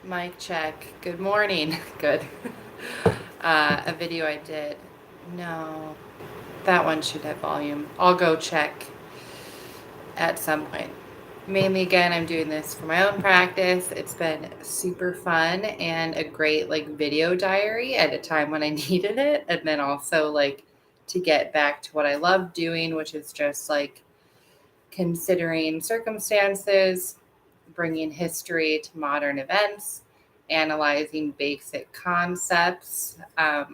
Mic check. Good morning. Good. A video I did. No, that one should have volume. I'll go check at some point. Mainly, again, I'm doing this for my own practice. It's been super fun and a great video diary at a time when I needed it. And then also to get back to what I love doing, which is just considering circumstances, bringing history to modern events, analyzing basic concepts of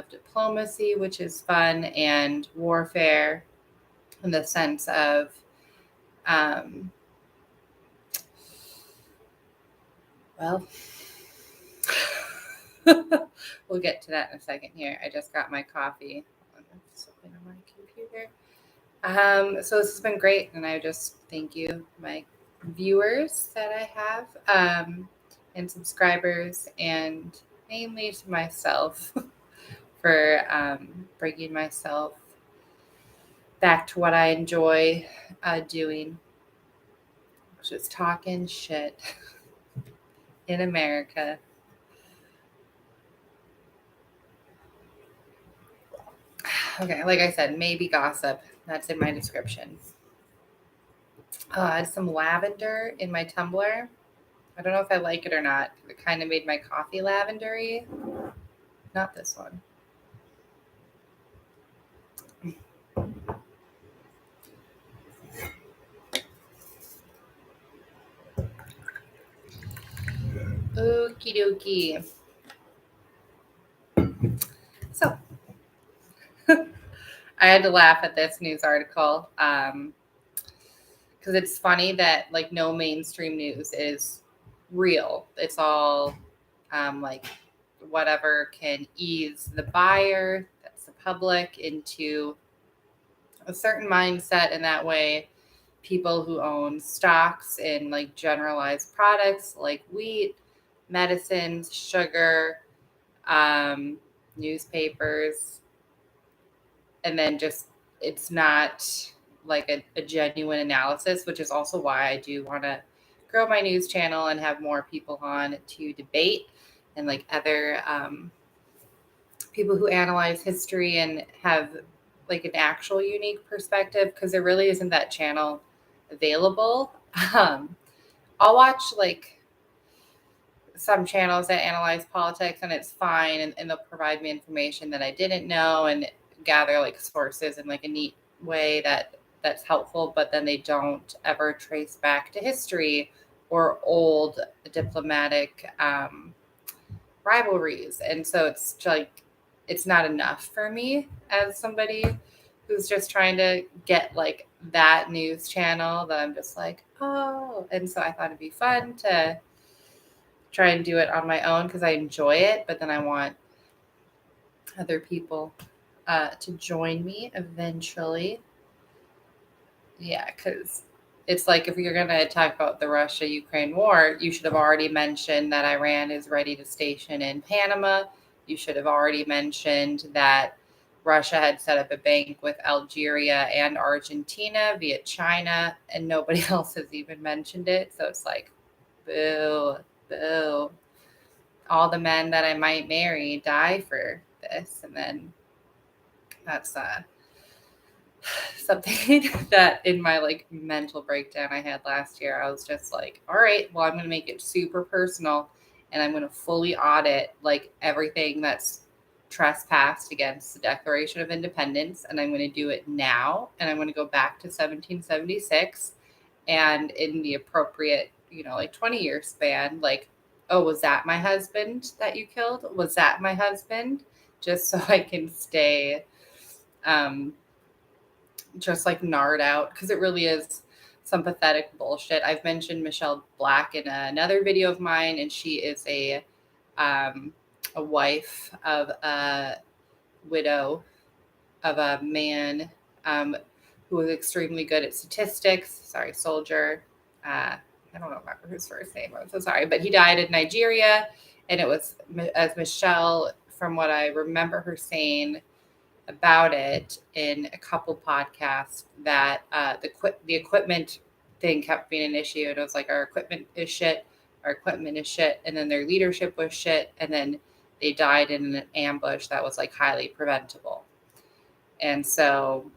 diplomacy, which is fun, and warfare in the sense of, um, well, we'll get to that in a second here. I just got my coffee. Something on my computer. So this has been great, and I just thank you, my viewers that I have, and subscribers, and mainly to myself for bringing myself back to what I enjoy doing, which is talking shit in America. Okay, like I said, maybe gossip. That's in my description. I had some lavender in my tumbler. I don't know if I like it or not. It kind of made my coffee lavendery. Not this one. Okie dokie. So, I had to laugh at this news article because it's funny that no mainstream news is real. It's all like whatever can ease the buyer, that's the public, into a certain mindset, and that way people who own stocks in generalized products like wheat, medicines, sugar, um, newspapers, and then just it's not a genuine analysis, which is also why I do want to grow my news channel and have more people on to debate, and other people who analyze history and have an actual unique perspective, because there really isn't that channel available. um, I'll watch some channels that analyze politics, and it's fine, and they'll provide me information that I didn't know and gather sources in a neat way that's helpful, but then they don't ever trace back to history or old diplomatic rivalries. And so it's not enough for me as somebody who's just trying to get that news channel, that I'm just oh. And so I thought it'd be fun to try and do it on my own because I enjoy it, but then I want other people to join me eventually. Yeah, because it's if you're going to talk about the Russia-Ukraine war, you should have already mentioned that Iran is ready to station in Panama. You should have already mentioned that Russia had set up a bank with Algeria and Argentina via China, and nobody else has even mentioned it. So it's boo, boo. All the men that I might marry die for this. And then that's something that in my mental breakdown I had last year, I was just all right, well, I'm going to make it super personal, and I'm going to fully audit everything that's trespassed against the Declaration of Independence, and I'm going to do it now, and I'm going to go back to 1776, and in the appropriate 20-year span, oh, was that my husband that you killed? Was that my husband? Just so I can stay just nard out, because it really is some pathetic bullshit. I've mentioned Michelle Black in another video of mine, and she is a wife of a widow of a man who was extremely good at statistics. Sorry, soldier. I don't remember his first name. I'm so sorry, but he died in Nigeria, and it was, as Michelle, from what I remember her saying about it in a couple podcasts, that the equipment thing kept being an issue, and it was our equipment is shit, our equipment is shit, and then their leadership was shit, and then they died in an ambush that was like highly preventable. And so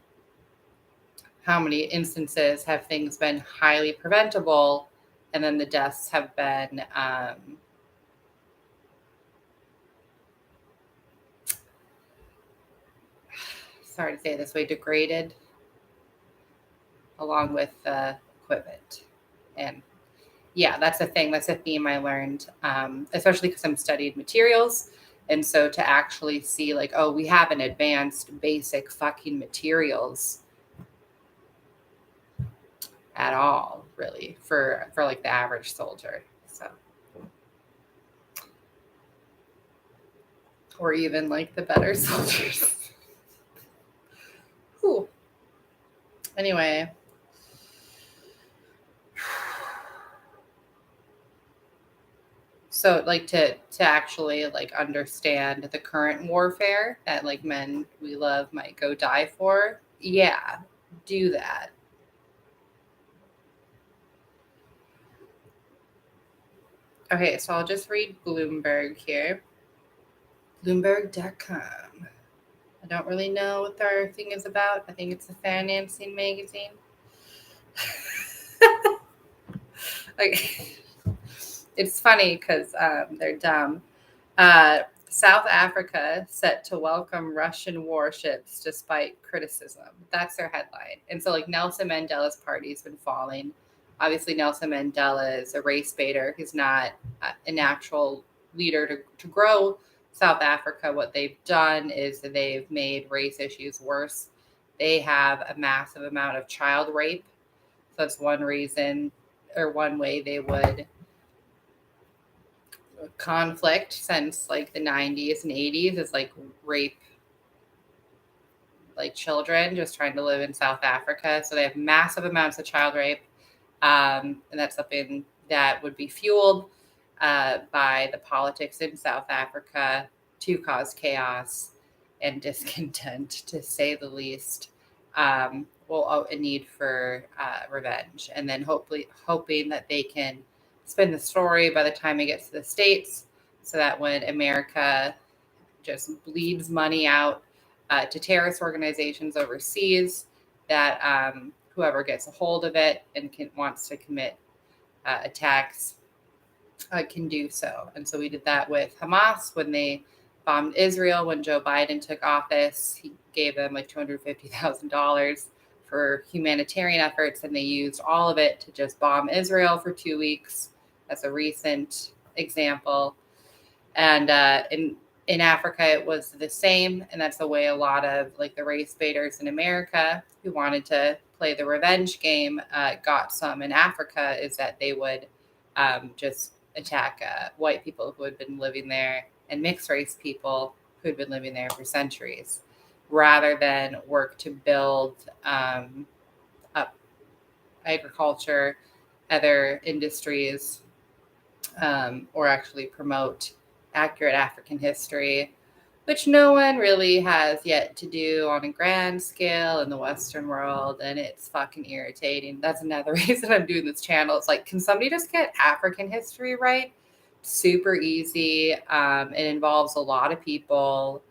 how many instances have things been highly preventable and then the deaths have been sorry to say it this way, degraded along with the equipment. And yeah, that's a thing. That's a theme I learned, especially because I'm studied materials. And so to actually see like, oh, we have an advanced basic fucking materials at all, really, for like the average soldier. So, or even like the better soldiers. Whew. Anyway. So like to actually like understand the current warfare that like men we love might go die for. Yeah, do that. Okay, so I'll just read Bloomberg here. Bloomberg.com. I don't really know what their thing is about. I think it's a financing magazine. Like, it's funny because they're dumb. South Africa set to welcome Russian warships despite criticism. That's their headline. And so, like, Nelson Mandela's party's been falling. Obviously, Nelson Mandela is a race baiter. He's not an actual leader to grow South Africa. What they've done is they've made race issues worse. They have a massive amount of child rape. So that's one reason or one way they would conflict since like the 90s and 80s is like rape like children just trying to live in South Africa. So they have massive amounts of child rape. And that's something that would be fueled by the politics in South Africa to cause chaos and discontent, to say the least. Well, a need for revenge, and then hoping that they can spin the story by the time it gets to the States, so that when America just bleeds money out to terrorist organizations overseas, that whoever gets a hold of it and wants to commit attacks can do so. And so we did that with Hamas when they bombed Israel. When Joe Biden took office, he gave them like $250,000 for humanitarian efforts, and they used all of it to just bomb Israel for 2 weeks. That's a recent example. And in Africa, it was the same. And that's the way a lot of like the race baiters in America who wanted to play the revenge game got some in Africa, is that they would just attack white people who had been living there and mixed race people who had been living there for centuries, rather than work to build up agriculture, other industries, or actually promote accurate African history, which no one really has yet to do on a grand scale in the Western world. And it's fucking irritating. That's another reason I'm doing this channel. It's like, can somebody just get African history right? Super easy. It involves a lot of people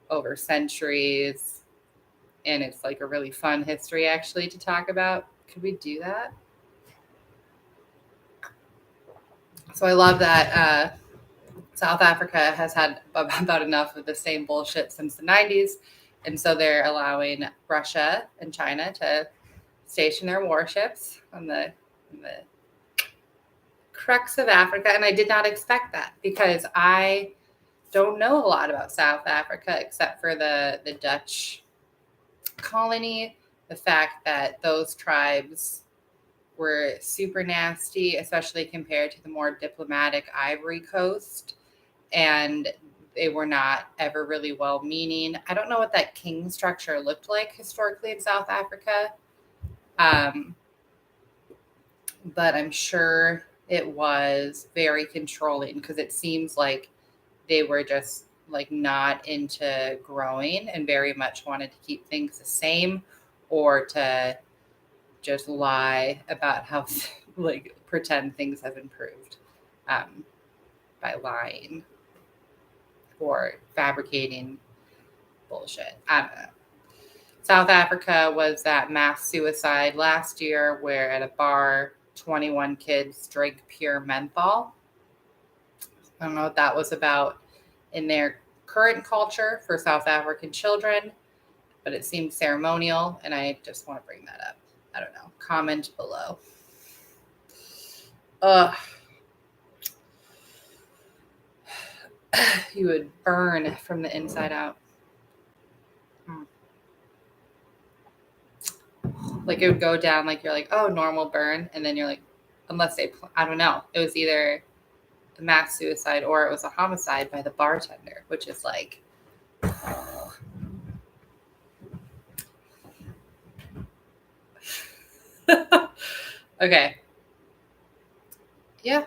over centuries. And it's like a really fun history actually to talk about. Could we do that? So I love that South Africa has had about enough of the same bullshit since the 90s. And so they're allowing Russia and China to station their warships on the crux of Africa. And I did not expect that because I don't know a lot about South Africa except for the Dutch colony, the fact that those tribes were super nasty, especially compared to the more diplomatic Ivory Coast. And they were not ever really well-meaning. I don't know what that king structure looked like historically in South Africa, but I'm sure it was very controlling because it seems like they were just like not into growing and very much wanted to keep things the same, or to just lie about how like pretend things have improved. by lying or fabricating bullshit. I don't know. South Africa was that mass suicide last year where at a bar, 21 kids drank pure menthol. I don't know what that was about in their current culture for South African children, but it seemed ceremonial, and I just want to bring that up. I don't know. Comment below. Ugh. You would burn from the inside out. Like it would go down, like you're like, oh, normal burn, and then you're like, unless they, I don't know. It was either a mass suicide or it was a homicide by the bartender, which is like, okay. Yeah.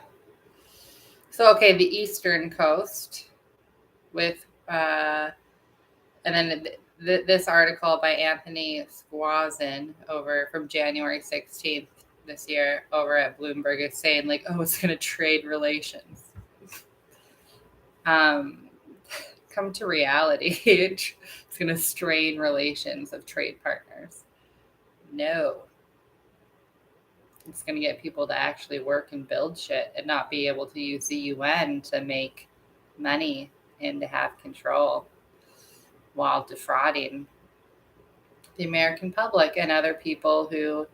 So, okay, the Eastern Coast with, and then this article by Anthony Squazin over from January 16th this year over at Bloomberg is saying like, oh, it's going to trade relations. Come to reality. It's going to strain relations of trade partners. No. It's going to get people to actually work and build shit and not be able to use the UN to make money and to have control while defrauding the American public and other people who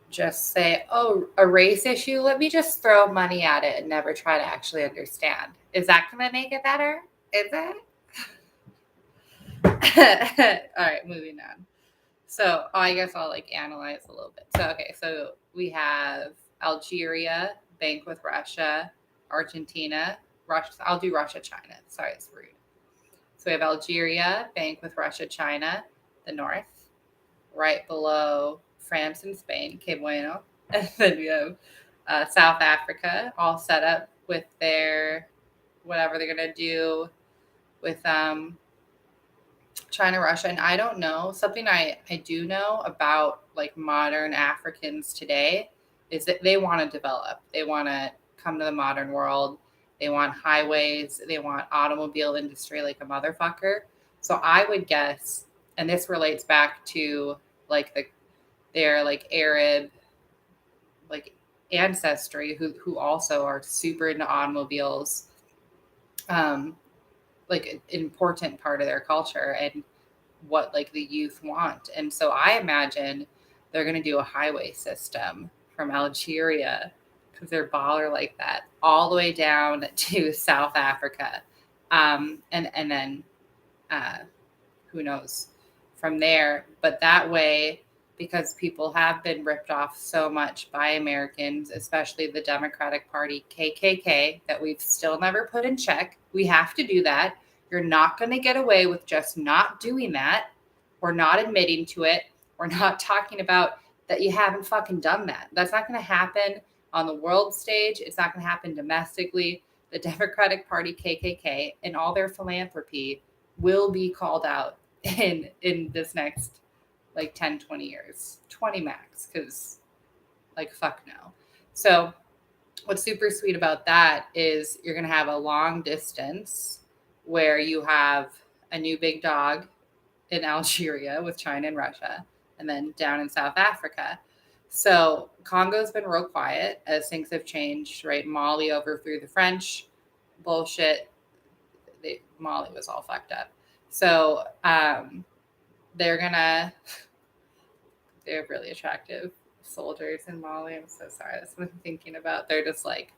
just say, oh, a race issue, let me just throw money at it and never try to actually understand. Is that going to make it better? Is it? All right, moving on. So I guess I'll like analyze a little bit. So, okay, so we have Algeria, bank with Russia, Argentina, Russia. I'll do Russia, China. Sorry, it's rude. So we have Algeria, bank with Russia, China, the north, right below France and Spain, que bueno. And then we have South Africa, all set up with their whatever they're going to do with China, Russia. And I don't know, something I do know about like modern Africans today is that they want to develop. They want to come to the modern world. They want highways. They want automobile industry like a motherfucker. So I would guess, and this relates back to like their like Arab like ancestry who also are super into automobiles, like an important part of their culture and what like the youth want. And so I imagine they're going to do a highway system from Algeria because they're baller like that all the way down to South Africa. And then who knows from there, but that way, because people have been ripped off so much by Americans, especially the Democratic Party, KKK, that we've still never put in check. We have to do that. You're not going to get away with just not doing that or not admitting to it or not talking about that you haven't fucking done that. That's not going to happen on the world stage. It's not going to happen domestically. The Democratic Party, KKK, and all their philanthropy will be called out in this next like 10, 20 years, 20 max, because like, fuck no. So what's super sweet about that is you're going to have a long distance where you have a new big dog in Algeria with China and Russia, and then down in South Africa. So Congo's been real quiet as things have changed, right? Mali overthrew the French. Bullshit. Mali was all fucked up. So they're really attractive soldiers in Mali. I'm so sorry. That's what I'm thinking about. They're just like,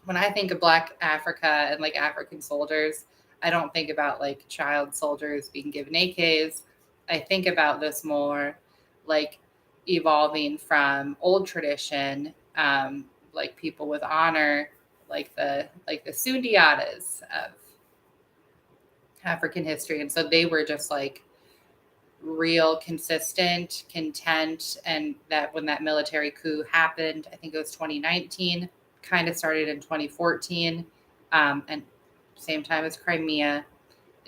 when I think of Black Africa and like African soldiers, I don't think about like child soldiers being given AKs. I think about this more like evolving from old tradition, like people with honor, like the Sundiatas of African history. And so they were just like real consistent, content. And that when that military coup happened, I think it was 2019, kind of started in 2014. And same time as Crimea,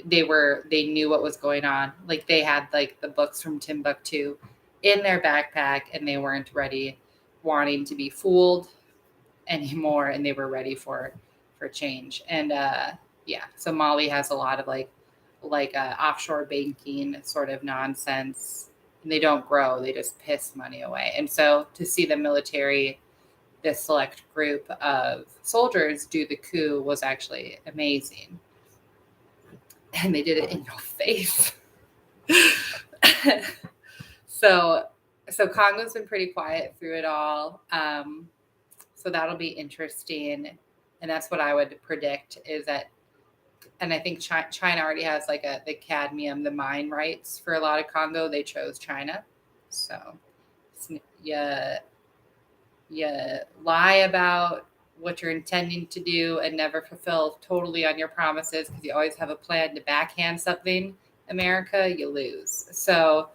they knew what was going on. Like they had like the books from Timbuktu in their backpack and they weren't ready, wanting to be fooled. anymore, and they were ready for change. And yeah, so Mali has a lot of like offshore banking sort of nonsense, and they don't grow; they just piss money away. And so to see the military, this select group of soldiers, do the coup was actually amazing, and they did it in your face. So Congo's been pretty quiet through it all. So that'll be interesting. And that's what I would predict is that, and I think China already has like the cadmium, the mine rights for a lot of Congo. They chose China. So you lie about what you're intending to do and never fulfill totally on your promises because you always have a plan to backhand something, America, you lose. So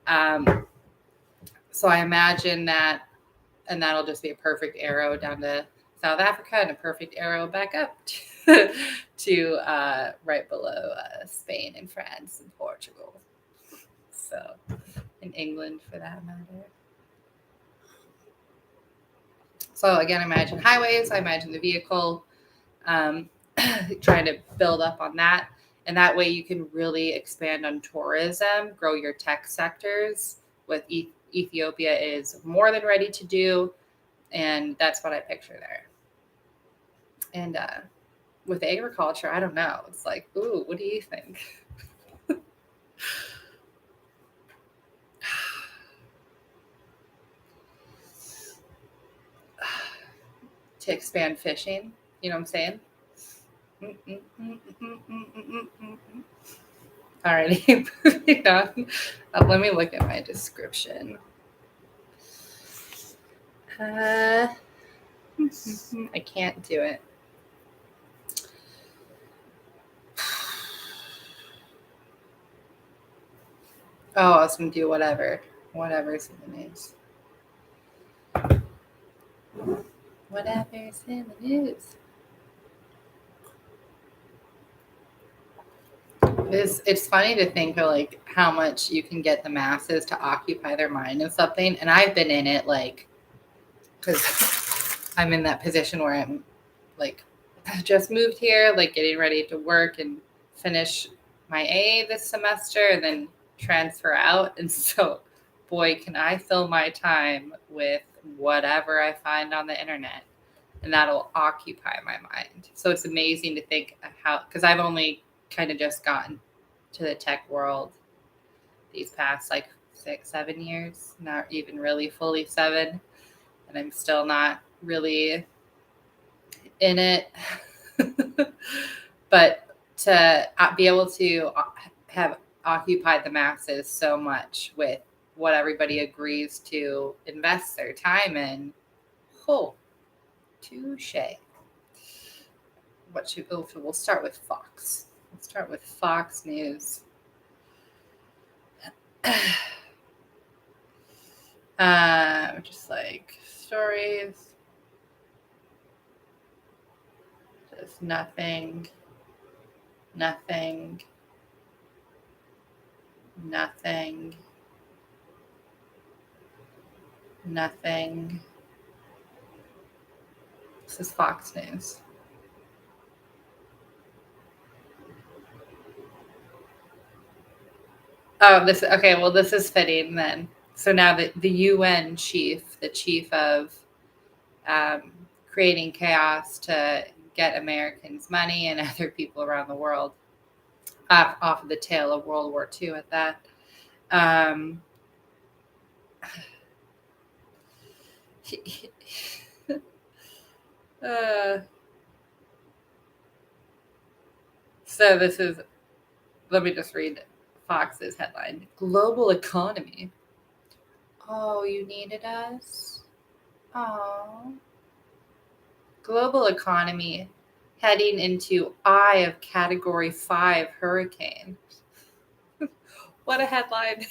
I imagine that, and that'll just be a perfect arrow down to South Africa and a perfect arrow back up to right below Spain and France and Portugal. So, in England for that matter. So again, imagine highways. I imagine the vehicle, trying to build up on that. And that way you can really expand on tourism, grow your tech sectors, what Ethiopia is more than ready to do. And that's what I picture there. And with agriculture, I don't know. It's like, ooh, what do you think? To expand fishing, you know what I'm saying? Alrighty, moving on. Let me look at my description. I can't do it. Oh, I was going to do whatever's in the news. Whatever's in the news. It's funny to think of like how much you can get the masses to occupy their mind in something, and I've been in it like because I'm in that position where I'm like just moved here, like getting ready to work and finish my A this semester and then transfer out. And so, boy, can I fill my time with whatever I find on the internet, and that'll occupy my mind. So it's amazing to think how, because I've only kind of just gotten to the tech world these past like 6-7 years, not even really fully 7, and I'm still not really in it. But to be able to have occupied the masses so much with what everybody agrees to invest their time in, touche. We'll start with Fox. Let's start with Fox News. Just like stories. Just nothing. This is Fox News. Oh, this okay. Well, this is fitting then. So now the UN chief, the chief of creating chaos to get Americans money and other people around the world off of the tail of World War II at that. So this is, let me just read Fox's headline. Global economy. Oh, you needed us? Oh. Global economy heading into eye of Category 5 hurricane. What a headline.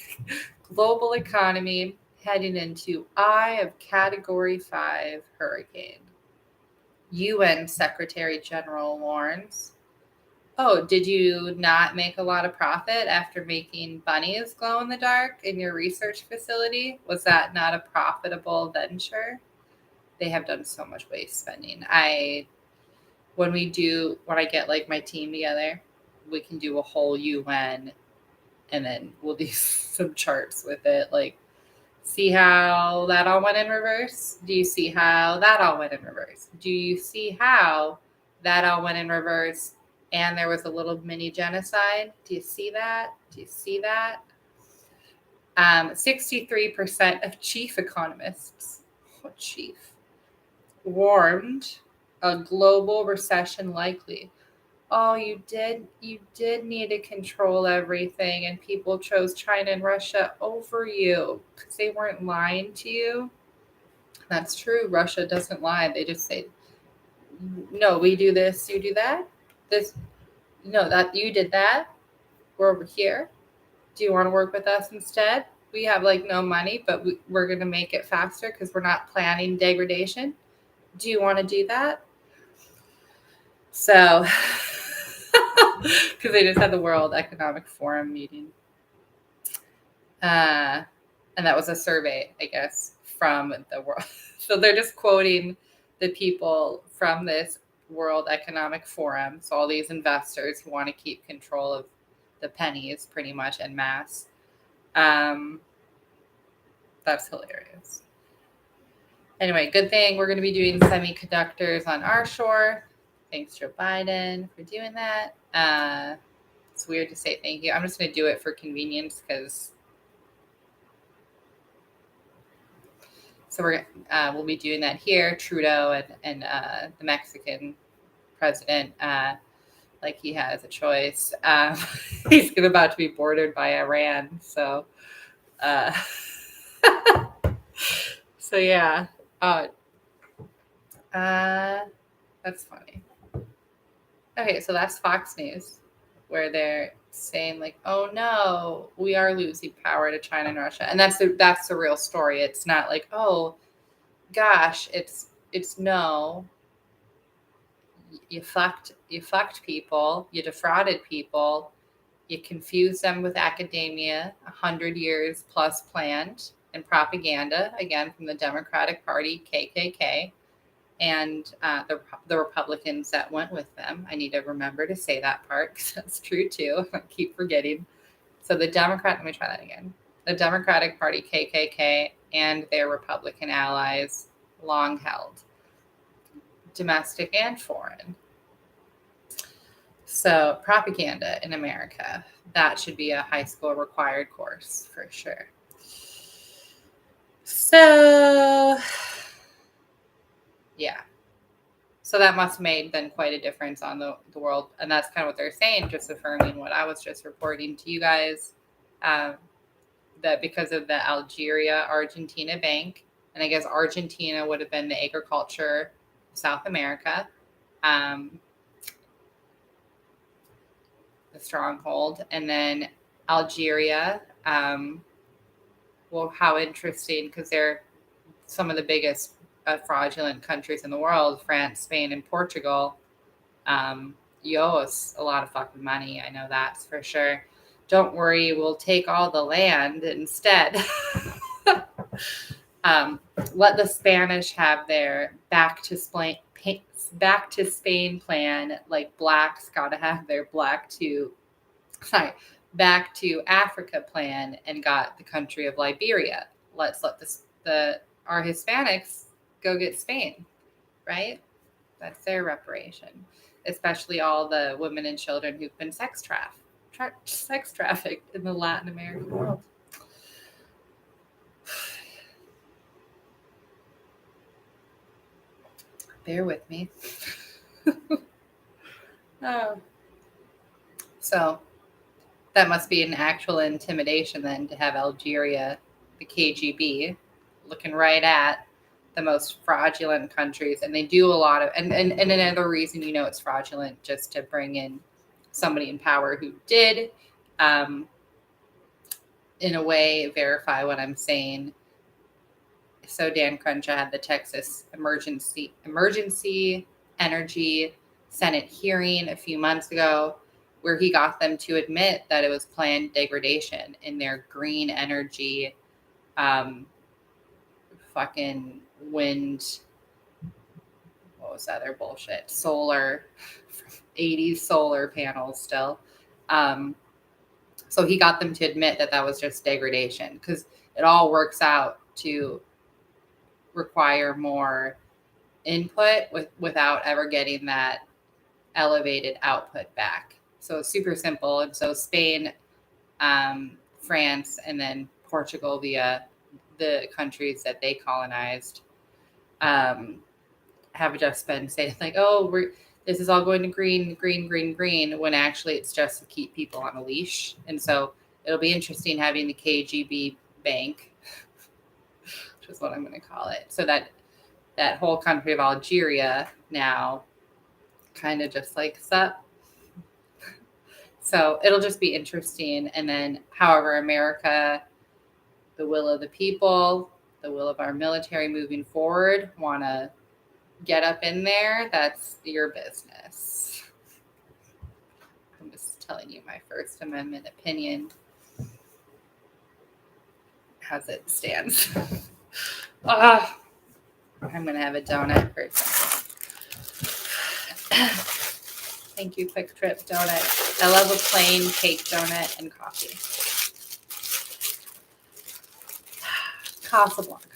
Global economy heading into eye of Category 5 hurricane. UN Secretary General warns. Oh, did you not make a lot of profit after making bunnies glow in the dark in your research facility? Was that not a profitable venture? they have done so much waste spending. When I get like my team together, we can do a whole UN, and then we'll do some charts with it. Like, see how that all went in reverse? Do you see how that all went in reverse? Do you see how that all went in reverse and there was a little mini genocide? Do you see that? Do you see that? 63% of chief economists, what chief, warned a global recession likely. Oh, you did need to control everything, and people chose China and Russia over you because they weren't lying to you. That's true. Russia doesn't lie. They just say, no, we do this, you do that. This, no, that you did that. We're over here. Do you want to work with us instead? We have like no money, but we're going to make it faster because we're not planning degradation. Do you want to do that? So, because they just had the World Economic Forum meeting. And that was a survey, I guess, from the world. So they're just quoting the people from this World Economic Forum. So all these investors who want to keep control of the pennies pretty much en masse. That's hilarious. Anyway, good thing we're going to be doing semiconductors on our shore. Thanks, Joe Biden, for doing that. It's weird to say thank you. I'm just going to do it for convenience because. So we'll be doing that here. Trudeau and the Mexican president, like he has a choice. He's about to be bordered by Iran. So, so yeah. That's funny. Okay, so that's Fox News, where they're saying like, "Oh no, we are losing power to China and Russia," and that's the real story. It's not like, "Oh, gosh," it's no. You fucked people. You defrauded people. You confused them with academia. 100 years plus planned and propaganda again from the Democratic Party, KKK. And the Republicans that went with them. I need to remember to say that part because that's true too. I keep forgetting. So let me try that again. The Democratic Party, KKK, and their Republican allies, long held, domestic and foreign. So propaganda in America, that should be a high school required course for sure. So, yeah. So that must have made then quite a difference on the world. And that's kind of what they're saying, just affirming what I was just reporting to you guys, that because of the Algeria-Argentina Bank, and I guess Argentina would have been the agriculture South America, the stronghold, and then Algeria, well, how interesting, because they're some of the biggest fraudulent countries in the world, France, Spain, and Portugal, you owe us a lot of fucking money. I know that's for sure. Don't worry, we'll take all the land instead. Let the Spanish have their back to Spain plan, like blacks gotta have their back to Africa plan, and got the country of Liberia. Let's let our Hispanics go get Spain, right? That's their reparation, especially all the women and children who've been sex trafficked in the Latin American world. Bear with me. Oh. So that must be an actual intimidation then to have Algeria, the KGB, looking right at the most fraudulent countries. And they do a lot of, and another reason it's fraudulent, just to bring in somebody in power who did, in a way, verify what I'm saying. So Dan Crenshaw had the Texas Emergency Energy Senate hearing a few months ago, where he got them to admit that it was planned degradation in their green energy, fucking wind what was that other bullshit? Solar, 80s solar panels still. So he got them to admit that that was just degradation, because it all works out to require more input without ever getting that elevated output back. So it's super simple. And so Spain, France, and then Portugal via the countries that they colonized have just been saying like, oh, this is all going to green, when actually it's just to keep people on a leash. And so it'll be interesting having the KGB bank, which is what I'm going to call it. So that whole country of Algeria now kind of just like sup. So it'll just be interesting. And then, however, America, the will of the people, the will of our military moving forward, want to get up in there, that's your business. I'm just telling you my First Amendment opinion as it stands. I'm going to have a donut for a second. Thank you, Quick Trip Donut. I love a plain cake donut and coffee. Casablanca.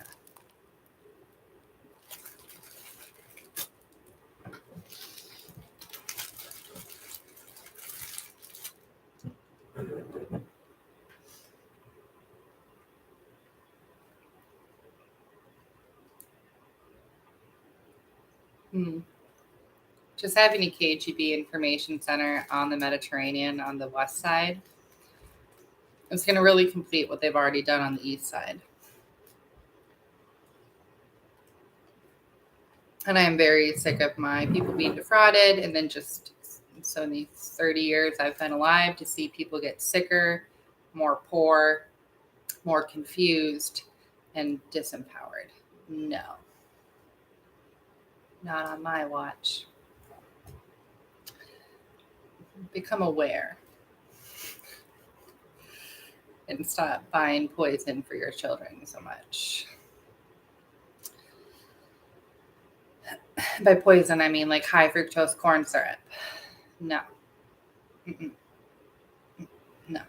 Just having a KGB information center on the Mediterranean on the west side, it's going to really complete what they've already done on the east side. And I am very sick of my people being defrauded, and then just so in these 30 years I've been alive, to see people get sicker, more poor, more confused, and disempowered. No. Not on my watch. Become aware. And stop buying poison for your children so much. By poison, I mean like high fructose corn syrup. No. Mm-mm. No.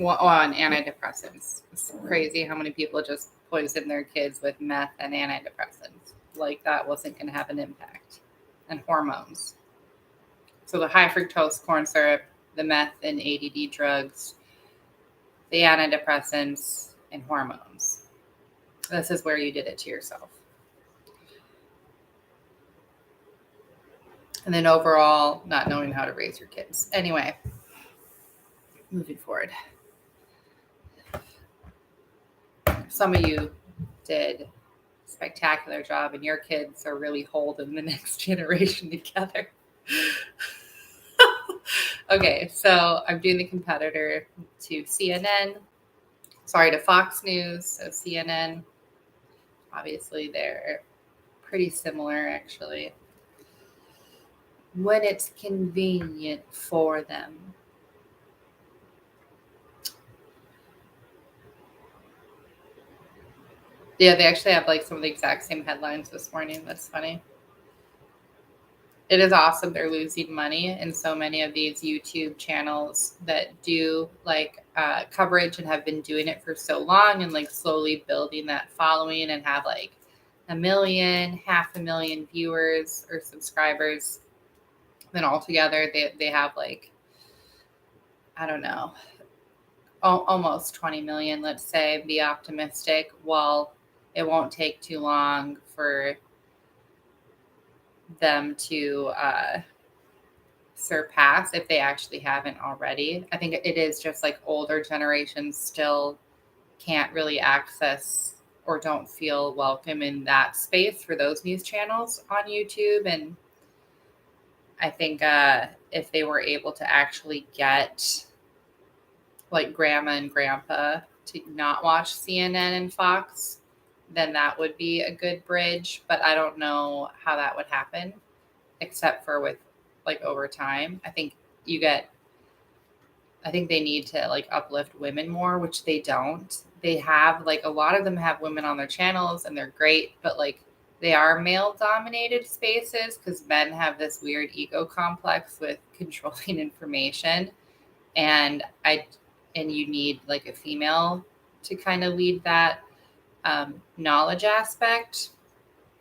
On antidepressants. It's crazy how many people just poison their kids with meth and antidepressants. Like that wasn't going to have an impact. And hormones. So the high fructose corn syrup, the meth and ADD drugs, the antidepressants, and hormones. This is where you did it to yourself. And then overall, not knowing how to raise your kids. Anyway, moving forward. Some of you did a spectacular job, and your kids are really holding the next generation together. Okay, so I'm doing the competitor to CNN. Sorry, to Fox News. So CNN, obviously they're pretty similar, actually, when it's convenient for them. Yeah, they actually have like some of the exact same headlines this morning. That's funny. It is awesome. They're losing money, and so many of these YouTube channels that do like coverage and have been doing it for so long and like slowly building that following and have like 1 million, 500,000 viewers or subscribers. Then altogether, they have like, I don't know, almost 20 million, let's say, be optimistic. Well, it won't take too long for them to surpass, if they actually haven't already. I think it is just like older generations still can't really access or don't feel welcome in that space for those news channels on YouTube. And I think if they were able to actually get like grandma and grandpa to not watch CNN and Fox, then that would be a good bridge. But I don't know how that would happen, except for with like over time. I think they need to like uplift women more, which they don't. They have like a lot of them have women on their channels and they're great, but like they are male dominated spaces because men have this weird ego complex with controlling information. And you need like a female to kind of lead that knowledge aspect,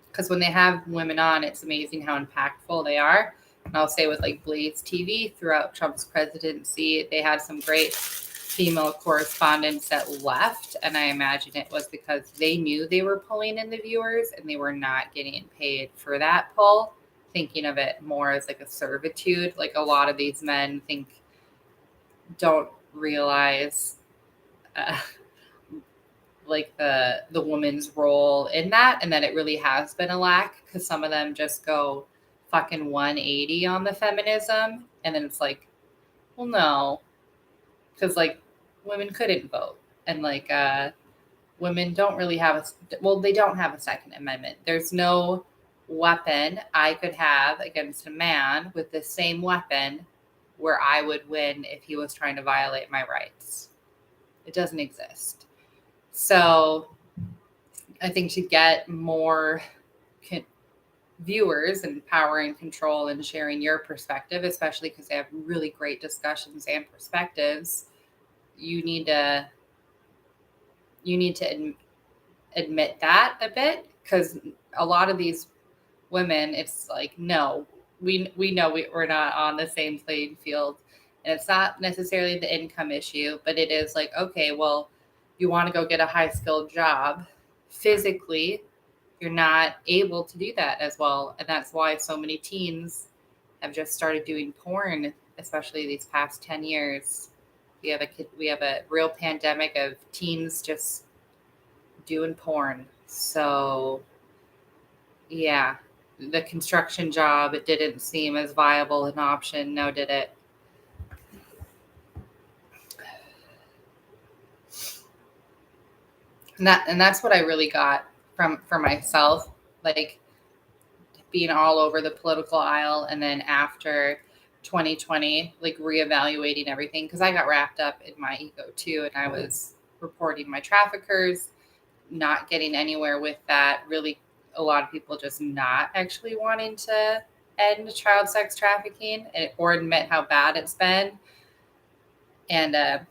because when they have women on, it's amazing how impactful they are. And I'll say with like Blaze TV throughout Trump's presidency, they had some great female correspondents that left. And I imagine it was because they knew they were pulling in the viewers and they were not getting paid for that pull, thinking of it more as like a servitude. Like a lot of these men don't realize like the woman's role in that, and that it really has been a lack, because some of them just go fucking 180 on the feminism, and then it's like, well, no, because like women couldn't vote, and like women don't really have they don't have a Second Amendment. There's no weapon I could have against a man with the same weapon where I would win if he was trying to violate my rights. It doesn't exist. So I think to get more viewers and power and control and sharing your perspective, especially because they have really great discussions and perspectives, you need to admit that a bit, because a lot of these women, it's like, no, we know we're not on the same playing field. And it's not necessarily the income issue, but it is like, okay, well, you want to go get a high skilled job. Physically, you're not able to do that as well. And that's why so many teens have just started doing porn, especially these past 10 years. We have a real pandemic of teens just doing porn. So yeah, the construction job, it didn't seem as viable an option. No, did it? And that's what I really got for myself, like being all over the political aisle, and then after 2020, like reevaluating everything, because I got wrapped up in my ego too, and I was reporting my traffickers, not getting anywhere with that. Really, a lot of people just not actually wanting to end child sex trafficking or admit how bad it's been, and that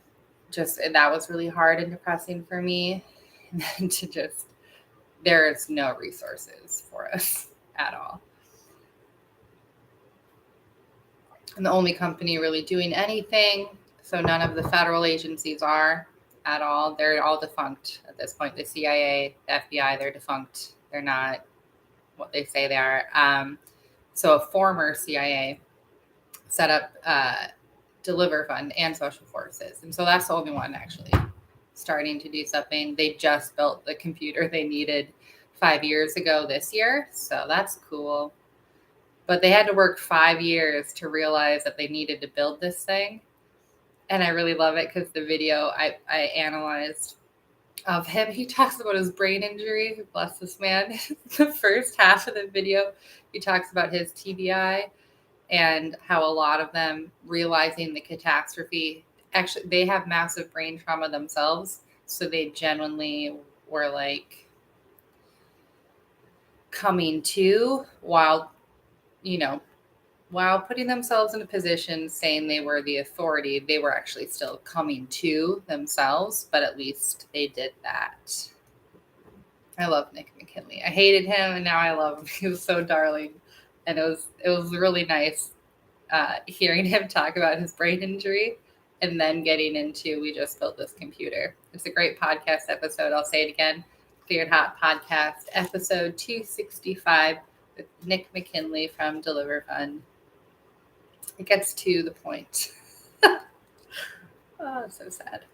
was really hard and depressing for me. And then there is no resources for us at all. And the only company really doing anything, so none of the federal agencies are at all. They're all defunct at this point. The CIA, the FBI, they're defunct. They're not what they say they are. So a former CIA set up Deliver Fund and Special Forces. And so that's the only one actually starting to do something. They just built the computer they needed 5 years ago this year. So that's cool. But they had to work 5 years to realize that they needed to build this thing. And I really love it because the video I analyzed of him, he talks about his brain injury. Bless this man. The first half of the video, he talks about his TBI and how a lot of them realizing the catastrophe, actually they have massive brain trauma themselves. So they genuinely were like coming to while putting themselves in a position saying they were the authority, they were actually still coming to themselves, but at least they did that. I love Nick McKinley. I hated him and now I love him. He was so darling. And it was really nice hearing him talk about his brain injury and then getting into we just built this computer. It's a great podcast episode. I'll say it again. Cleared Hot Podcast, episode 265 with Nick McKinley from Deliver Fund. It gets to the point. Oh, so sad.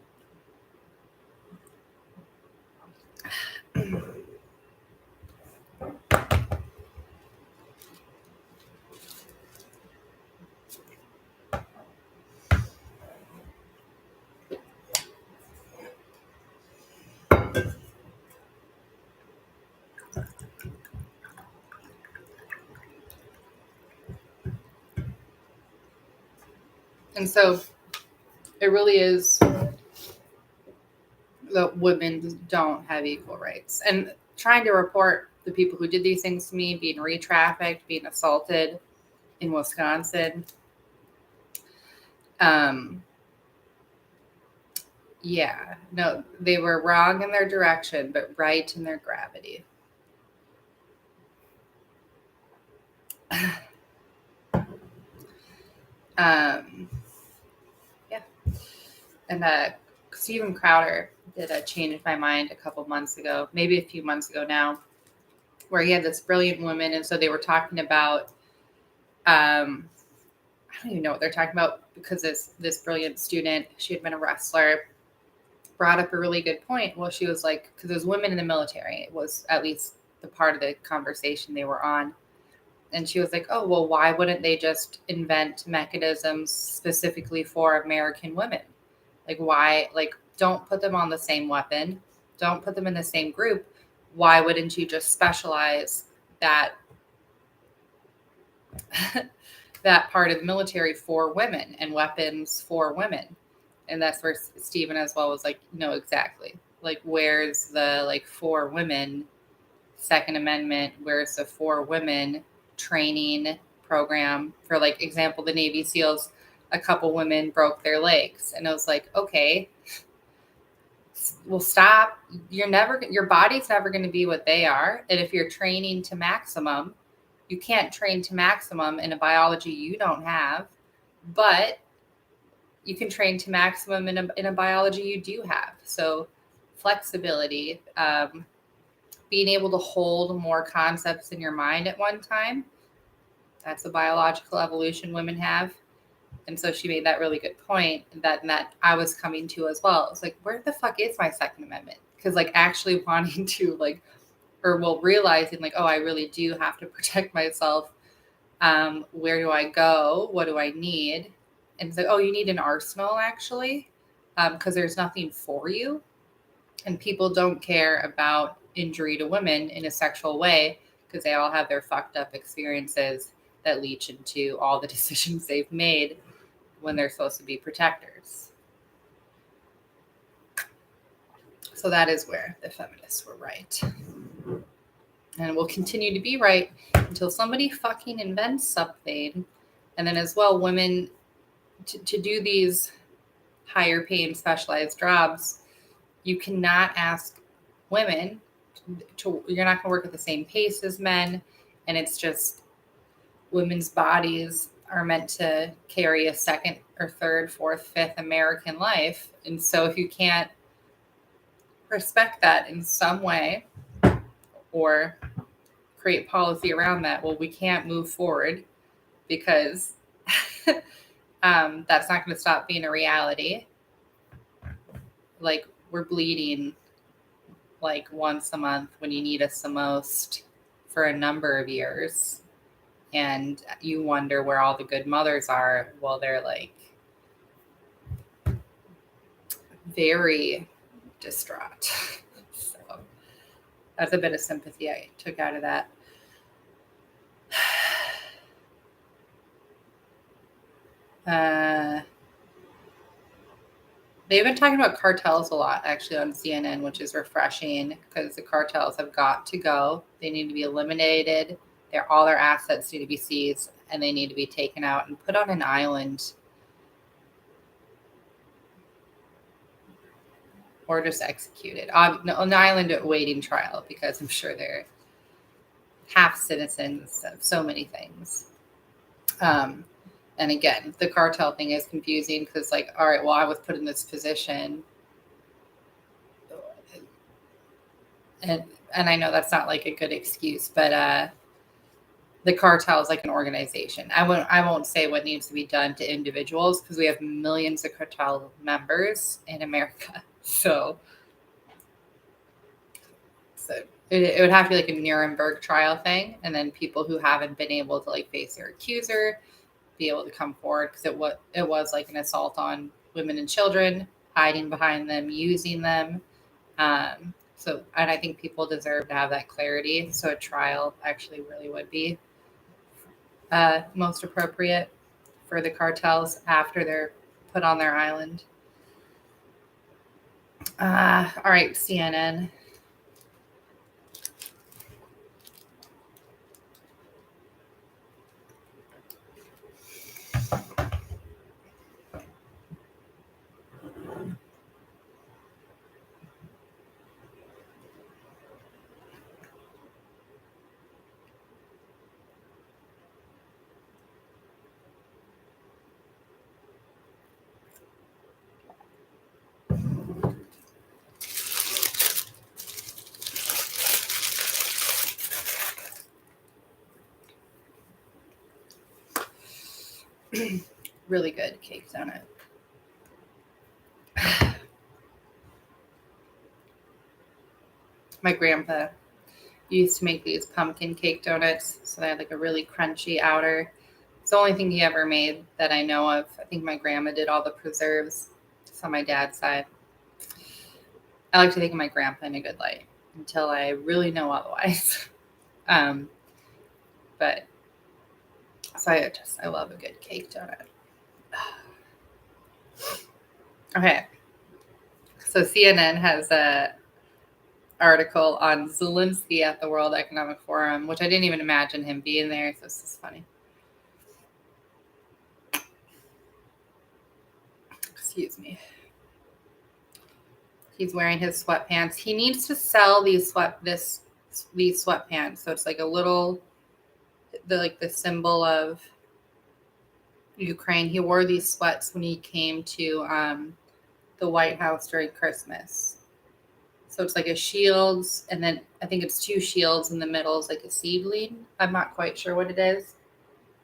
And so it really is that women don't have equal rights. And trying to report the people who did these things to me, being re-trafficked, being assaulted in Wisconsin. Yeah, no, they were wrong in their direction, but right in their gravity. Yeah. And Steven Crowder did a Change My Mind a couple months ago, maybe a few months ago now, where he had this brilliant woman. And so they were talking about, I don't even know what they're talking about, because this brilliant student, she had been a wrestler, brought up a really good point. Well, she was like, because there's women in the military, it was at least the part of the conversation they were on. And she was like, oh, well, why wouldn't they just invent mechanisms specifically for American women? Like, why, like, don't put them on the same weapon. Don't put them in the same group. Why wouldn't you just specialize that that part of the military for women and weapons for women? And that's where Stephen as well was like, no, exactly. Like, where's the like for women Second Amendment? Where's the for women training program? For like example, the Navy SEALs, a couple women broke their legs, and I was like, okay, well, stop. Your body's never going to be what they are, and if you're training to maximum, you can't train to maximum in a biology you don't have, but you can train to maximum in a biology you do have. So flexibility, being able to hold more concepts in your mind at one time, that's a biological evolution women have. And so she made that really good point that I was coming to as well. It's like, where the fuck is my Second Amendment? Because like actually wanting to like, or well, realizing like, oh, I really do have to protect myself. Where do I go? What do I need? And it's like, oh, you need an arsenal actually, because there's nothing for you. And people don't care about injury to women in a sexual way because they all have their fucked up experiences that leach into all the decisions they've made when they're supposed to be protectors. So that is where the feminists were right. And will continue to be right until somebody fucking invents something. And then as well, women to do these higher paying specialized jobs, you cannot ask women you're not going to work at the same pace as men. And it's just women's bodies are meant to carry a second or third, fourth, fifth American life. And so if you can't respect that in some way or create policy around that, well, we can't move forward because that's not going to stop being a reality. Like, we're bleeding like once a month when you need us the most for a number of years. And you wonder where all the good mothers are. Well, they're like very distraught. So that's a bit of sympathy I took out of that. They've been talking about cartels a lot, actually, on CNN, which is refreshing because the cartels have got to go. They need to be eliminated. All their assets need to be seized, and they need to be taken out and put on an island or just executed. On an island awaiting trial, because I'm sure they're half citizens of so many things. And again, the cartel thing is confusing because, like, all right, well, I was put in this position. And I know that's not like a good excuse, but the cartel is like an organization. I won't say what needs to be done to individuals because we have millions of cartel members in America. So it would have to be like a Nuremberg trial thing, and then people who haven't been able to like face their accuser be able to come forward because it was like an assault on women and children, hiding behind them, using them. So, and I think people deserve to have that clarity. So a trial actually really would be most appropriate for the cartels after they're put on their island. All right, CNN. Really good cake donut. My grandpa used to make these pumpkin cake donuts, so they had like a really crunchy outer. It's the only thing he ever made that I know of. I think my grandma did all the preserves. It's on my dad's side. I like to think of my grandpa in a good light until I really know otherwise. um, but so I love a good cake donut. Okay, so CNN has a article on Zelensky at the World Economic Forum, which I didn't even imagine him being there. So this is funny. Excuse me. He's wearing his sweatpants. He needs to sell these sweatpants. So it's like a little the symbol of Ukraine. He wore these sweats when he came to the White House during Christmas. So it's like a shields, and then I think it's two shields in the middle is like a seedling. I'm not quite sure what it is,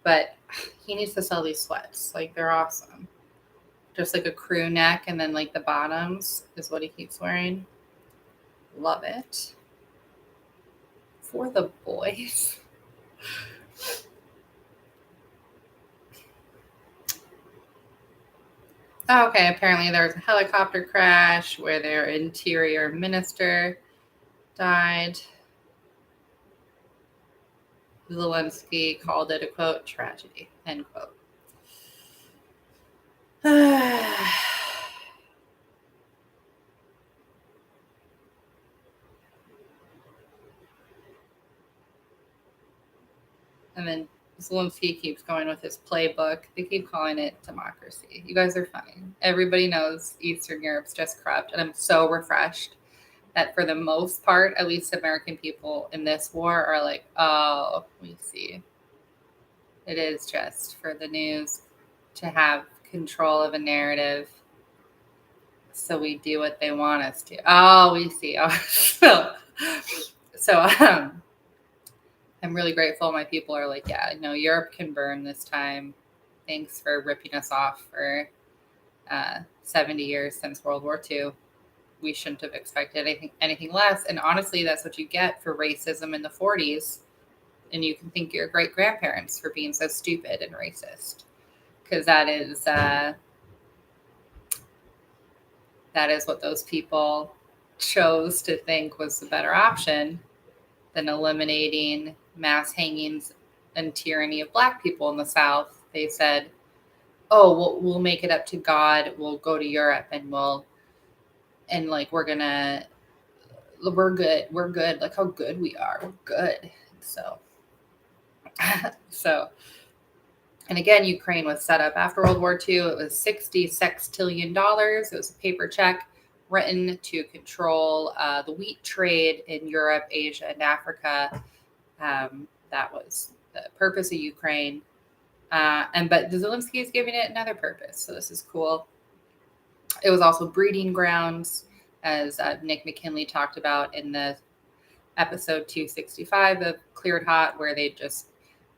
but he needs to sell these sweats. Like they're awesome. Just like a crew neck, and then like the bottoms is what he keeps wearing. Love it. For the boys. Oh, okay, apparently there was a helicopter crash where their interior minister died. Zelensky called it a quote tragedy, end quote. And then Zelensky keeps going with his playbook. They keep calling it democracy. You guys are funny. Everybody knows Eastern Europe's just corrupt, and I'm so refreshed that for the most part, at least American people in this war are like, oh, we see. It is just for the news to have control of a narrative. So we do what they want us to. Oh, we see. Oh, so I'm really grateful. My people are like, yeah, no, Europe can burn this time. Thanks for ripping us off for 70 years since World War II. We shouldn't have expected anything less. And honestly, that's what you get for racism in the 40s. And you can thank your great grandparents for being so stupid and racist, because that is what those people chose to think was the better option than eliminating mass hangings and tyranny of Black people in the South. They said, "Oh, we'll make it up to God. We'll go to Europe and we're good. We're good. Like how good we are. We're good." So, and again, Ukraine was set up after World War II. It was $60 sextillion. It was a paper check written to control the wheat trade in Europe, Asia, and Africa. That was the purpose of Ukraine. But Zelensky is giving it another purpose. So this is cool. It was also breeding grounds, as Nick McKinley talked about in the episode 265 of Cleared Hot, where they just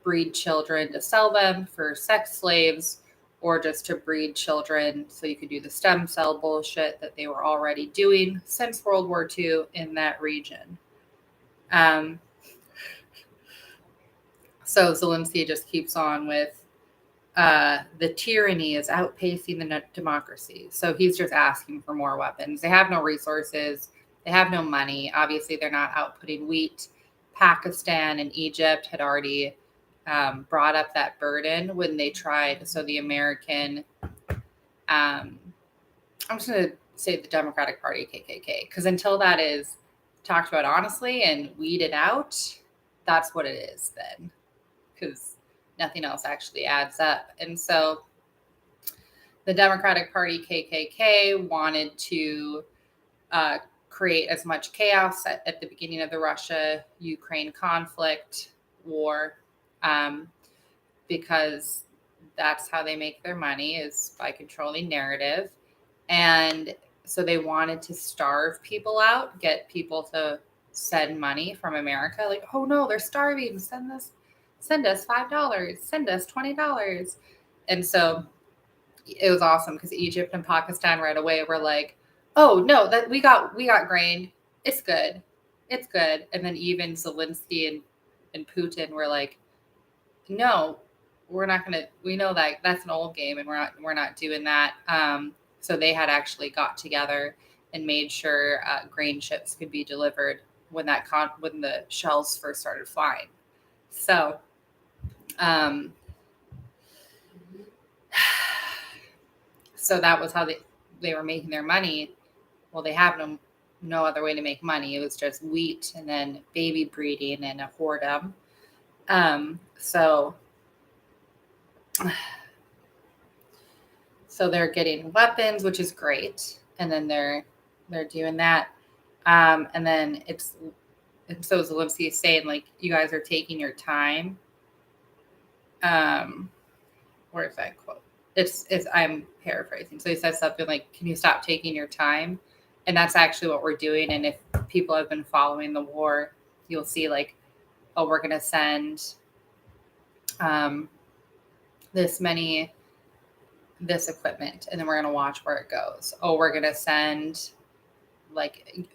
breed children to sell them for sex slaves, or just to breed children so you could do the stem cell bullshit that they were already doing since World War II in that region. So Zelensky just keeps on with the tyranny is outpacing the democracy. So he's just asking for more weapons. They have no resources. They have no money. Obviously, they're not outputting wheat. Pakistan and Egypt had already brought up that burden when they tried. So the American, I'm just going to say the Democratic Party, KKK, because until that is talked about honestly and weeded out, that's what it is then, because nothing else actually adds up. And so the Democratic Party, KKK, wanted to create as much chaos at the beginning of the Russia-Ukraine conflict war, because that's how they make their money, is by controlling narrative. And so they wanted to starve people out, get people to send money from America. Like, oh no, they're starving. Send us $5, send us $20. And so it was awesome because Egypt and Pakistan right away were like, oh no, that we got grain. It's good. It's good. And then even Zelensky and Putin were like, no, we're not gonna, we know that that's an old game and we're not doing that. So they had actually got together and made sure grain ships could be delivered when when the shells first started flying. So so that was how they were making their money. Well, they have no other way to make money. It was just wheat and then baby breeding and a whoredom. So they're getting weapons, which is great, and then they're doing that, and then so Zelensky is saying, like, you guys are taking your time. Where's that quote? It's I'm paraphrasing. So he says something like, "Can you stop taking your time?" And that's actually what we're doing. And if people have been following the war, you'll see, like, oh, we're going to send this equipment, and then we're going to watch where it goes. Oh, we're going to send, like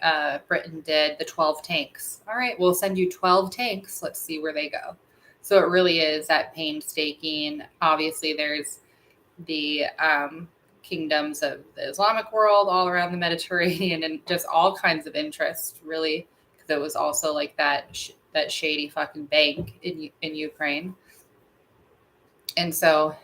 Britain did, the 12 tanks. All right, we'll send you 12 tanks. Let's see where they go. So it really is that painstaking. Obviously, there's the kingdoms of the Islamic world all around the Mediterranean, and just all kinds of interest, really, because it was also like that shady fucking bank in Ukraine. And so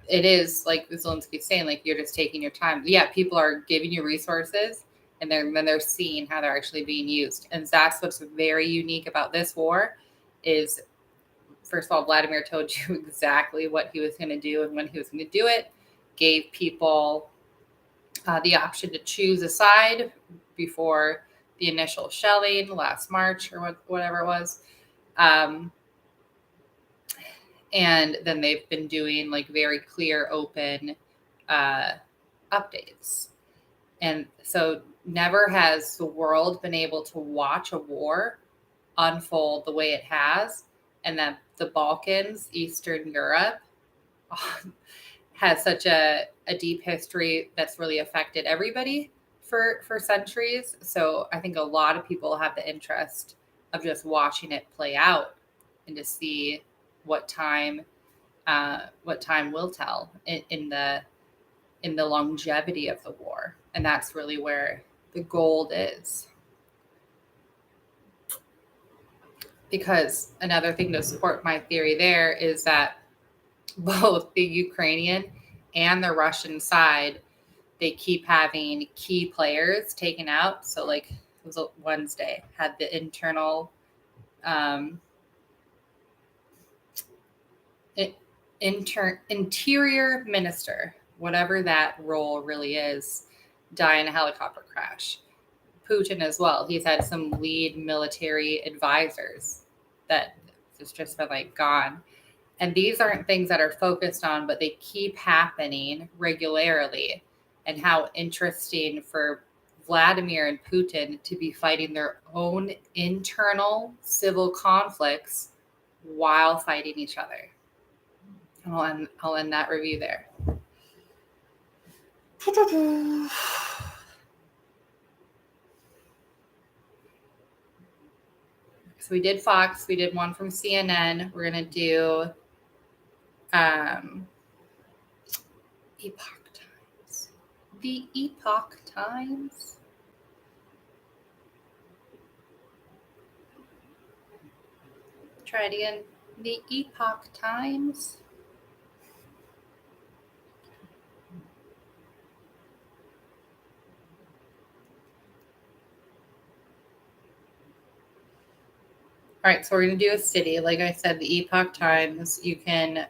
it is like Zelensky's saying, like, you're just taking your time. Yeah, people are giving you resources, and then they're seeing how they're actually being used. And that's what's very unique about this war is, first of all, Vladimir told you exactly what he was going to do and when he was going to do it, gave people the option to choose a side before the initial shelling last March or whatever it was. And then they've been doing, like, very clear, open updates. And so never has the world been able to watch a war unfold the way it has. And that the Balkans, Eastern Europe, has such a deep history that's really affected everybody for centuries. So I think a lot of people have the interest of just watching it play out and to see what time will tell in the longevity of the war. And that's really where the gold is. Because another thing to support my theory there is that both the Ukrainian and the Russian side, they keep having key players taken out. So, like, it was Wednesday, had the interior minister, whatever that role really is, die in a helicopter crash. Putin as well. He's had some lead military advisors that has just been, like, gone. And these aren't things that are focused on, but they keep happening regularly. And how interesting for Vladimir and Putin to be fighting their own internal civil conflicts while fighting each other. I'll end that review there. So we did Fox. We did one from CNN. We're going to do Epoch Times. The Epoch Times. try it again. The Epoch Times. All right, so we're going to do a city. Like I said, the Epoch Times, you can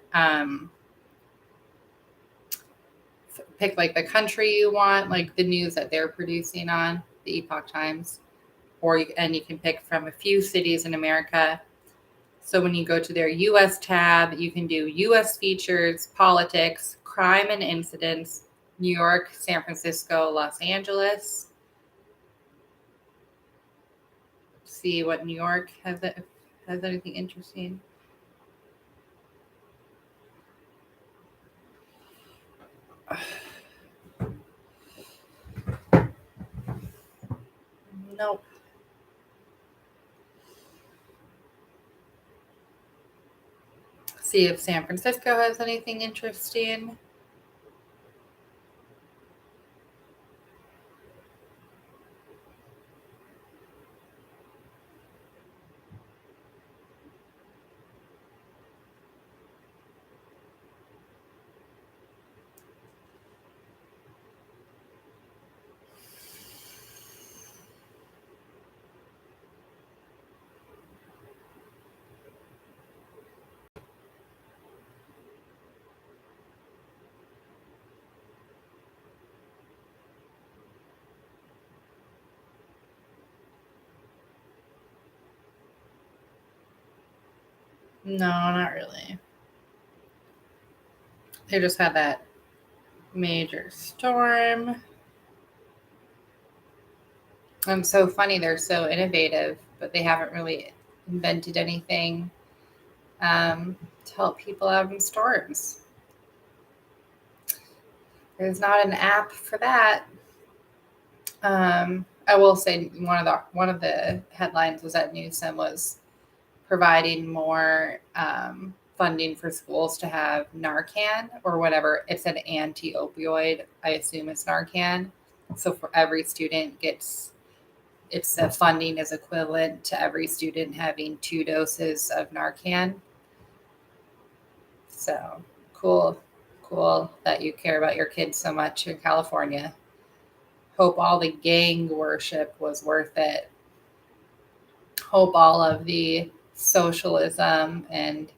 pick like the country you want, like the news that they're producing on the Epoch Times, and you can pick from a few cities in America. So when you go to their U.S. tab, you can do U.S. features, politics, crime and incidents, New York, San Francisco, Los Angeles. See what New York has anything interesting. Nope. See if San Francisco has anything interesting. No, not really. They just had that major storm. And so funny, they're so innovative, but they haven't really invented anything to help people out in storms. There's not an app for that. I will say one of the headlines was that Newsom was providing more funding for schools to have Narcan or whatever. It's an anti-opioid. I assume it's Narcan. So for every student the funding is equivalent to every student having 2 doses of Narcan. So cool that you care about your kids so much in California. Hope all the gang worship was worth it. Hope all of the socialism and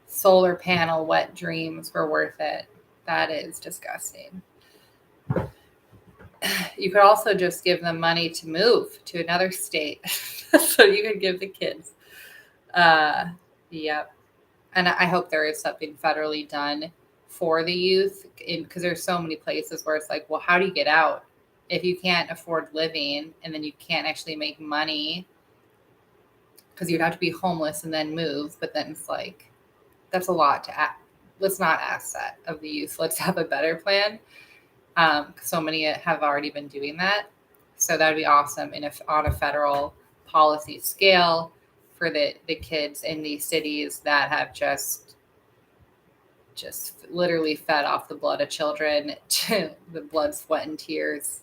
solar panel wet dreams were worth it. That is disgusting. You could also just give them money to move to another state. So you could give the kids. Yep. And I hope there is something federally done for the youth because there's so many places where it's like, well, how do you get out if you can't afford living and then you can't actually make money because you'd have to be homeless and then move. But then it's like, that's a lot to add. Let's not ask that of the youth. Let's have a better plan. So many have already been doing that. So that'd be awesome. And if on a federal policy scale for the kids in these cities that have just literally fed off the blood of children to the blood, sweat, and tears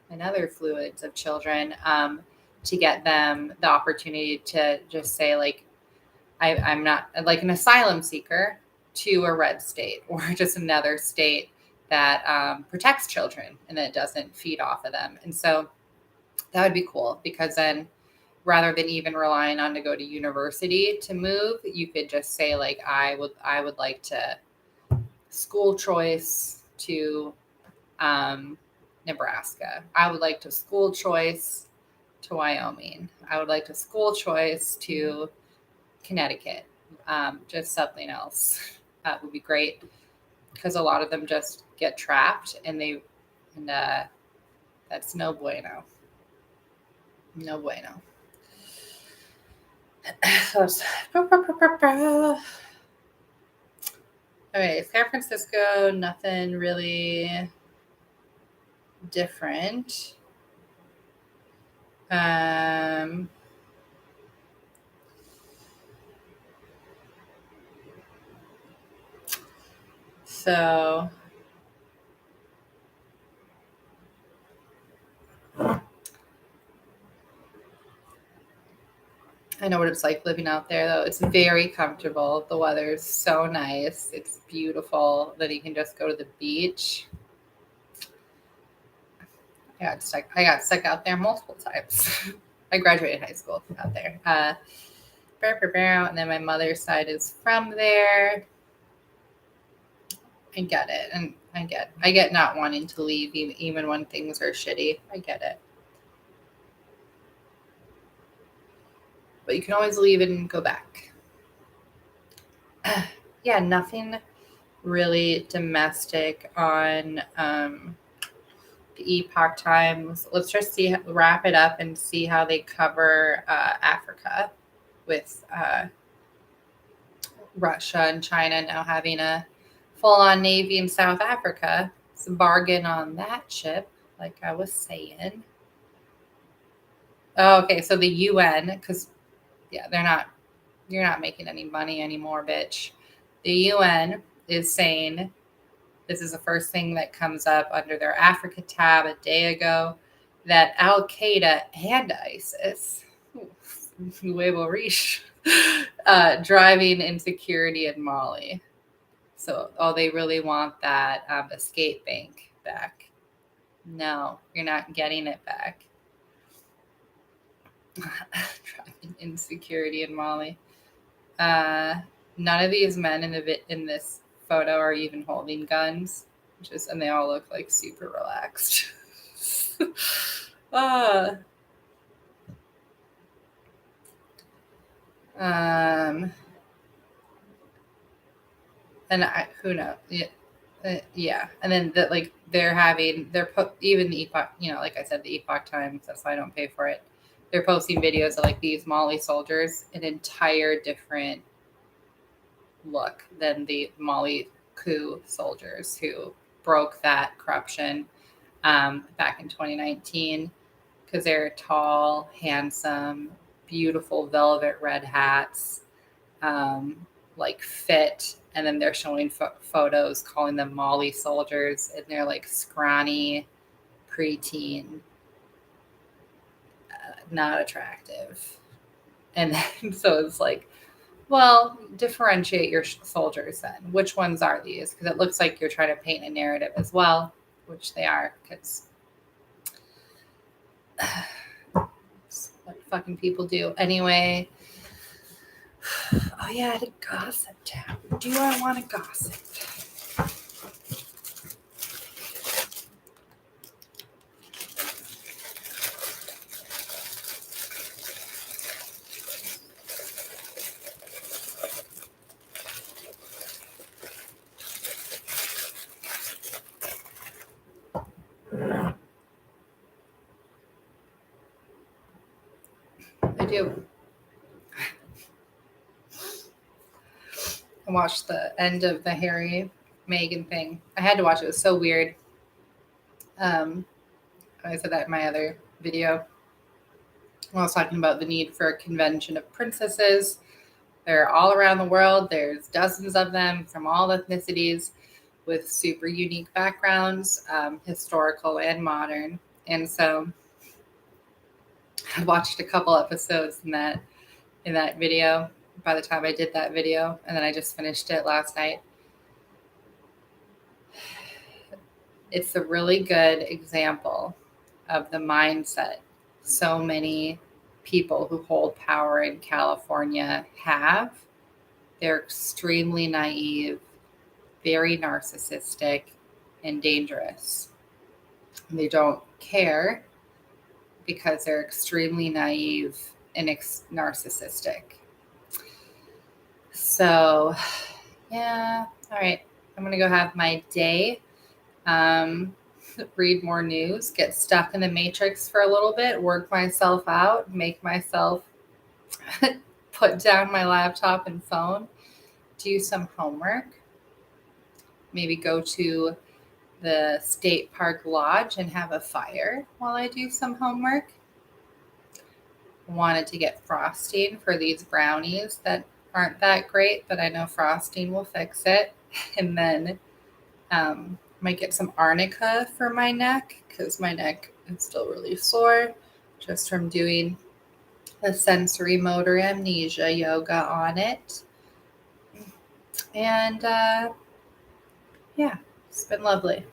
and other fluids of children, to get them the opportunity to just say, like, I'm not like an asylum seeker to a red state or just another state that protects children and that doesn't feed off of them. And so that would be cool because then rather than even relying on to go to university to move, you could just say, like, I would like to school choice to Nebraska. I would like to school choice to Wyoming. I would like to school choice to Connecticut. Just something else would be great because a lot of them just get trapped and that's no bueno. No bueno. Okay, San Francisco, nothing really different. So I know what it's like living out there, though. It's very comfortable. The weather's so nice. It's beautiful that you can just go to the beach. I got stuck out there multiple times. I graduated high school out there. And then my mother's side is from there. I get it, and I get not wanting to leave even when things are shitty. I get it, but you can always leave and go back. Yeah, nothing really domestic on the Epoch Times. Let's just wrap it up and see how they cover Africa with Russia and China now having a full-on navy in South Africa. It's a bargain on that ship, like I was saying. Oh, okay, so the UN, because you're not making any money anymore, bitch. The UN is saying this is the first thing that comes up under their Africa tab a day ago, that Al Qaeda and ISIS, Nuevo Riche, driving insecurity in Mali. So, they really want that escape bank back. No, you're not getting it back. Driving insecurity in Mali. None of these men in this photo are even holding guns, and they all look like super relaxed. And who knows? Yeah. And then even the Epoch, like I said, the Epoch Times. That's why I don't pay for it. They're posting videos of like these Mali soldiers, an entire different look than the Mali coup soldiers who broke that corruption back in 2019, because they're tall, handsome, beautiful velvet red hats, like fit. And then they're showing photos calling them Mali soldiers, and they're like scrawny, preteen, not attractive. And then, so it's like, well, differentiate your soldiers then. Which ones are these? Because it looks like you're trying to paint a narrative as well, which they are, because what fucking people do. Anyway. Oh, yeah, I had a gossip tab. Do I want to gossip? I do. I watched the end of the Harry Meghan thing. I had to watch it. It was so weird. I said that in my other video. I was talking about the need for a convention of princesses. They're all around the world. There's dozens of them from all ethnicities with super unique backgrounds, historical and modern. And so I watched a couple episodes in that video by the time I did that video, and then I just finished it last night. It's a really good example of the mindset so many people who hold power in California have. They're extremely naive, very narcissistic, and dangerous. And they don't care because they're extremely naive and narcissistic. So, yeah. All right. I'm going to go have my day. Read more news, get stuck in the matrix for a little bit, work myself out, make myself put down my laptop and phone, do some homework, maybe go to the state park lodge and have a fire while I do some homework. Wanted to get frosting for these brownies that aren't that great, but I know frosting will fix it. And then might get some arnica for my neck, because my neck is still really sore just from doing the sensory motor amnesia yoga on it. And yeah, it's been lovely.